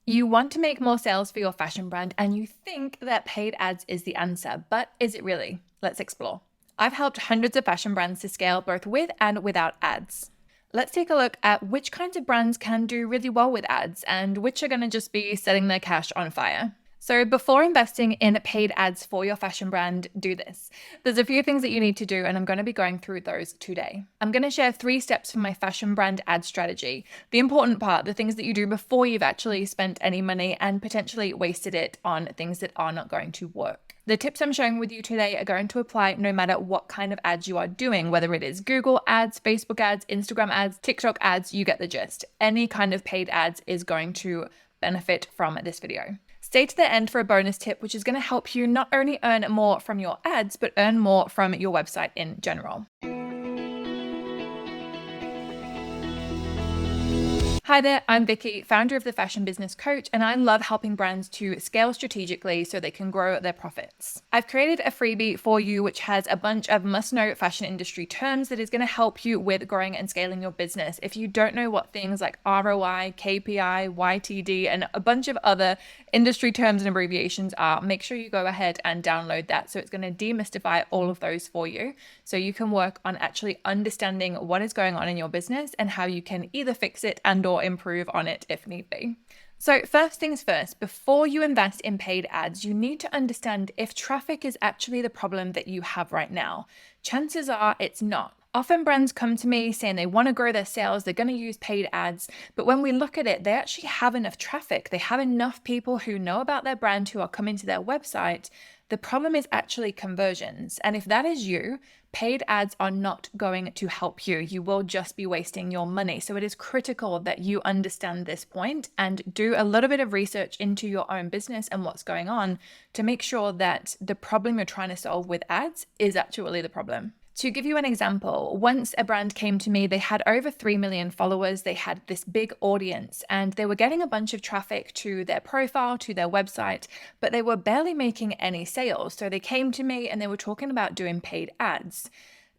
You want to make more sales for your fashion brand and you think that paid ads is the answer, but is it really? Let's explore. I've helped hundreds of fashion brands to scale both with and without ads. Let's take a look at which kinds of brands can do really well with ads and which are going to just be setting their cash on fire. So before investing in paid ads for your fashion brand, do this. There's a few things that you need to do, and I'm going to be going through those today. I'm going to share 3 steps for my fashion brand ad strategy. The important part, the things that you do before you've actually spent any money and potentially wasted it on things that are not going to work. The tips I'm sharing with you today are going to apply no matter what kind of ads you are doing, whether it is Google ads, Facebook ads, Instagram ads, TikTok ads, you get the gist. Any kind of paid ads is going to benefit from this video. Stay to the end for a bonus tip, which is going to help you not only earn more from your ads, but earn more from your website in general. Hi there, I'm Vicky, founder of The Fashion Business Coach, and I love helping brands to scale strategically so they can grow their profits. I've created a freebie for you which has a bunch of must-know fashion industry terms that is going to help you with growing and scaling your business. If you don't know what things like ROI, KPI, YTD, and a bunch of other industry terms and abbreviations are, make sure you go ahead and download that. So it's going to demystify all of those for you so you can work on actually understanding what is going on in your business and how you can either fix it and or improve on it if need be. So first things first, before you invest in paid ads, you need to understand if traffic is actually the problem that you have right now. Chances are it's not. Often brands come to me saying they want to grow their sales, they're going to use paid ads, but when we look at it, they actually have enough traffic. They have enough people who know about their brand who are coming to their website. The problem is actually conversions. And if that is you, paid ads are not going to help you. You will just be wasting your money. So it is critical that you understand this point and do a little bit of research into your own business and what's going on to make sure that the problem you're trying to solve with ads is actually the problem. To give you an example, once a brand came to me, they had over 3 million followers, they had this big audience, and they were getting a bunch of traffic to their profile, to their website, but they were barely making any sales. So they came to me and they were talking about doing paid ads.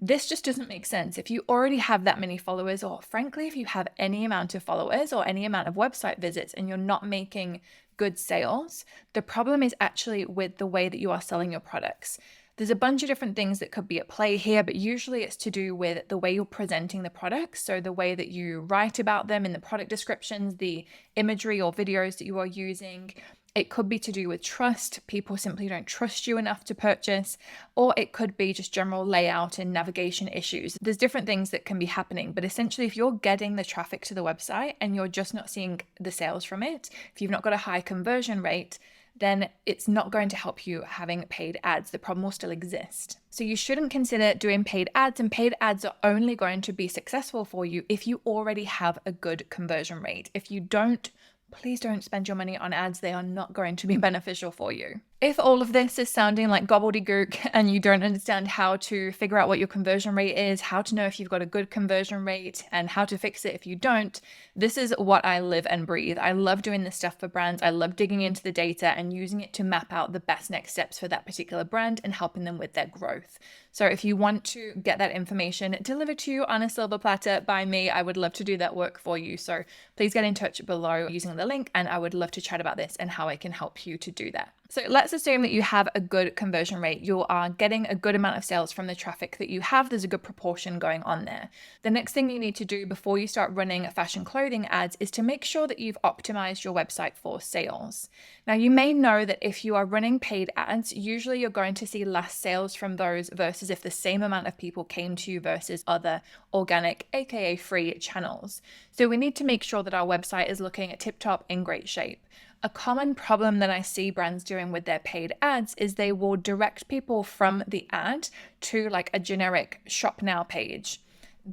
This just doesn't make sense. If you already have that many followers, or frankly, if you have any amount of followers or any amount of website visits and you're not making good sales, the problem is actually with the way that you are selling your products. There's a bunch of different things that could be at play here, but usually it's to do with the way you're presenting the products. So the way that you write about them in the product descriptions, the imagery or videos that you are using. It could be to do with trust. People simply don't trust you enough to purchase, or it could be just general layout and navigation issues. There's different things that can be happening, but essentially if you're getting the traffic to the website and you're just not seeing the sales from it, if you've not got a high conversion rate, then it's not going to help you having paid ads. The problem will still exist. So you shouldn't consider doing paid ads, and paid ads are only going to be successful for you if you already have a good conversion rate. If you don't, please don't spend your money on ads. They are not going to be beneficial for you. If all of this is sounding like gobbledygook and you don't understand how to figure out what your conversion rate is, how to know if you've got a good conversion rate, and how to fix it if you don't, this is what I live and breathe. I love doing this stuff for brands. I love digging into the data and using it to map out the best next steps for that particular brand and helping them with their growth. So if you want to get that information delivered to you on a silver platter by me, I would love to do that work for you. So please get in touch below using the link, and I would love to chat about this and how I can help you to do that. So let's assume that you have a good conversion rate. You are getting a good amount of sales from the traffic that you have. There's a good proportion going on there. The next thing you need to do before you start running fashion clothing ads is to make sure that you've optimized your website for sales. Now, you may know that if you are running paid ads, usually you're going to see less sales from those versus if the same amount of people came to you versus other organic, aka free channels. So we need to make sure that our website is looking tip-top in great shape. A common problem that I see brands doing with their paid ads is they will direct people from the ad to like a generic shop now page.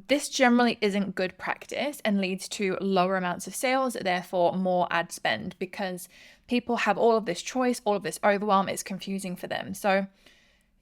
This generally isn't good practice and leads to lower amounts of sales, therefore more ad spend, because people have all of this choice, all of this overwhelm. It's confusing for them. So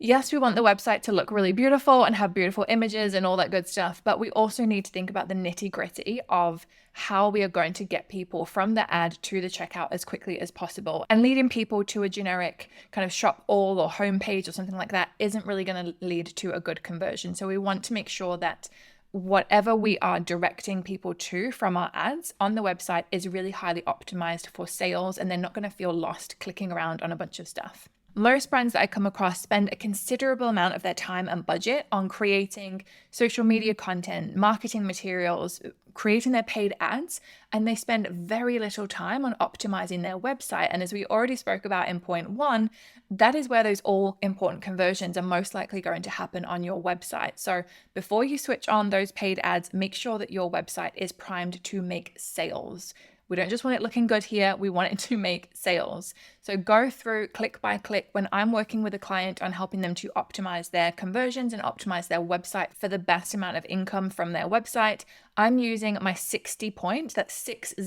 yes, we want the website to look really beautiful and have beautiful images and all that good stuff, but we also need to think about the nitty-gritty of how we are going to get people from the ad to the checkout as quickly as possible. And leading people to a generic kind of shop all or homepage or something like that isn't really going to lead to a good conversion. So we want to make sure that whatever we are directing people to from our ads on the website is really highly optimized for sales, and they're not going to feel lost clicking around on a bunch of stuff. Most brands that I come across spend a considerable amount of their time and budget on creating social media content, marketing materials, creating their paid ads, and they spend very little time on optimizing their website. And as we already spoke about in point 1, that is where those all important conversions are most likely going to happen on your website. So before you switch on those paid ads, make sure that your website is primed to make sales. We don't just want it looking good here, we want it to make sales. So go through click by click when I'm working with a client on helping them to optimize their conversions and optimize their website for the best amount of income from their website. I'm using my 60 point, that's 60,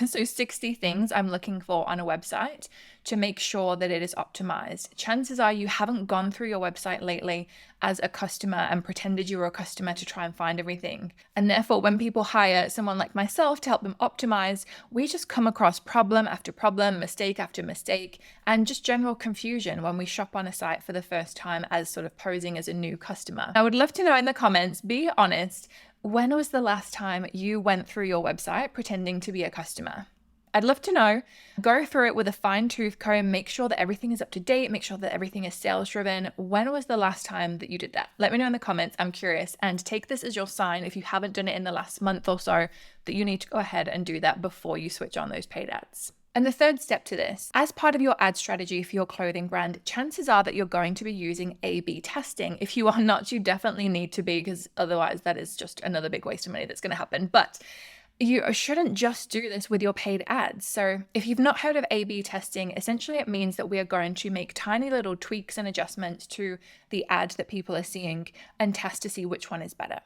so 60 things I'm looking for on a website to make sure that it is optimized. Chances are you haven't gone through your website lately as a customer and pretended you were a customer to try and find everything. And therefore, when people hire someone like myself to help them optimize, we just come across problem after problem, mistake after mistake, and just general confusion when we shop on a site for the first time as sort of posing as a new customer. I would love to know in the comments, be honest, when was the last time you went through your website pretending to be a customer? I'd love to know. Go through it with a fine-tooth comb, make sure that everything is up to date, make sure that everything is sales-driven. When was the last time that you did that? Let me know in the comments, I'm curious, and take this as your sign if you haven't done it in the last month or so that you need to go ahead and do that before you switch on those paid ads. And the third step to this, as part of your ad strategy for your clothing brand, chances are that you're going to be using A/B testing. If you are not, you definitely need to be, because otherwise that is just another big waste of money that's going to happen. But you shouldn't just do this with your paid ads. So if you've not heard of A/B testing, essentially it means that we are going to make tiny little tweaks and adjustments to the ad that people are seeing and test to see which one is better.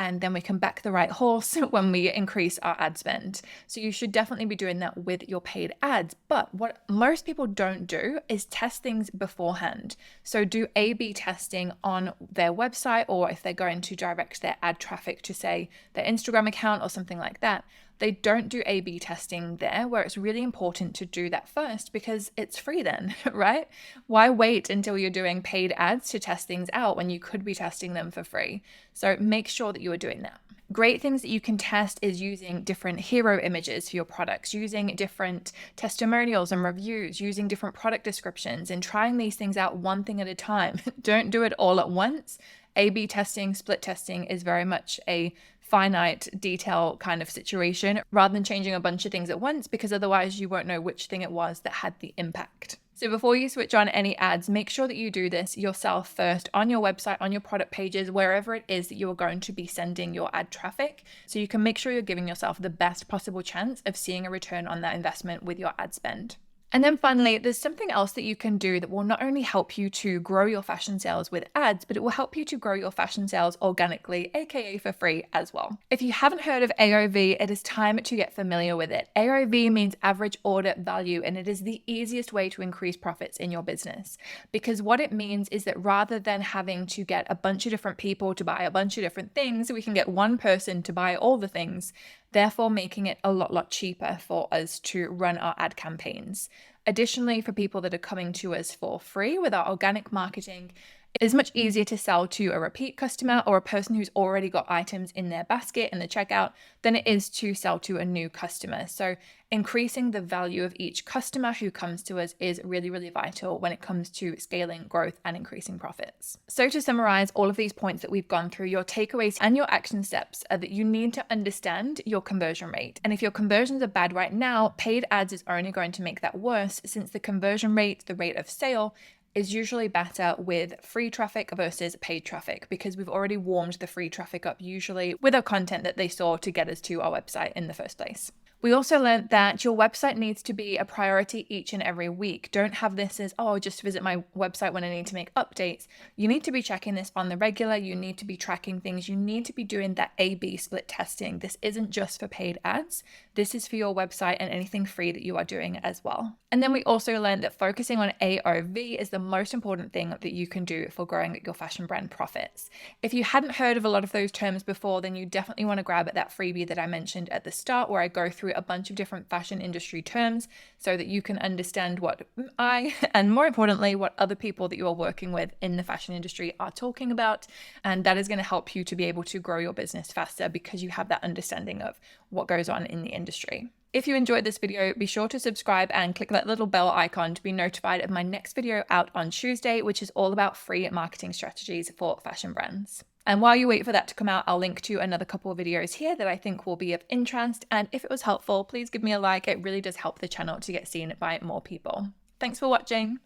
And then we can back the right horse when we increase our ad spend. So you should definitely be doing that with your paid ads. But what most people don't do is test things beforehand. So do A/B testing on their website, or if they're going to direct their ad traffic to, say, their Instagram account or something like that, they don't do A/B testing there, where it's really important to do that first because it's free then, right? Why wait until you're doing paid ads to test things out when you could be testing them for free? So make sure that you are doing that. Great things that you can test is using different hero images for your products, using different testimonials and reviews, using different product descriptions, and trying these things out one thing at a time. Don't do it all at once. A/B testing, split testing is very much a finite detail kind of situation rather than changing a bunch of things at once, because otherwise you won't know which thing it was that had the impact. So before you switch on any ads, make sure that you do this yourself first on your website, on your product pages, wherever it is that you are going to be sending your ad traffic, so you can make sure you're giving yourself the best possible chance of seeing a return on that investment with your ad spend. And then finally, there's something else that you can do that will not only help you to grow your fashion sales with ads, but it will help you to grow your fashion sales organically, aka for free as well. If you haven't heard of AOV, it is time to get familiar with it. AOV means average order value, and it is the easiest way to increase profits in your business. Because what it means is that rather than having to get a bunch of different people to buy a bunch of different things, we can get one person to buy all the things, therefore making it a lot cheaper for us to run our ad campaigns. Additionally, for people that are coming to us for free with our organic marketing, it is much easier to sell to a repeat customer or a person who's already got items in their basket in the checkout than it is to sell to a new customer. So increasing the value of each customer who comes to us is really vital when it comes to scaling growth and increasing profits. So to summarize all of these points that we've gone through, your takeaways and your action steps are that you need to understand your conversion rate. And if your conversions are bad right now, paid ads is only going to make that worse, since the conversion rate, the rate of sale, is usually better with free traffic versus paid traffic, because we've already warmed the free traffic up usually with our content that they saw to get us to our website in the first place. We also learned that your website needs to be a priority each and every week. Don't have this as, oh, just visit my website when I need to make updates. You need to be checking this on the regular. You need to be tracking things. You need to be doing that A/B split testing. This isn't just for paid ads. This is for your website and anything free that you are doing as well. And then we also learned that focusing on AOV is the most important thing that you can do for growing your fashion brand profits. If you hadn't heard of a lot of those terms before, then you definitely want to grab at that freebie that I mentioned at the start, where I go through through a bunch of different fashion industry terms so that you can understand what I, and more importantly, what other people that you are working with in the fashion industry are talking about. And that is going to help you to be able to grow your business faster because you have that understanding of what goes on in the industry. If you enjoyed this video, be sure to subscribe and click that little bell icon to be notified of my next video out on Tuesday, which is all about free marketing strategies for fashion brands. And while you wait for that to come out, I'll link to another couple of videos here that I think will be of interest. And if it was helpful, please give me a like. It really does help the channel to get seen by more people. Thanks for watching.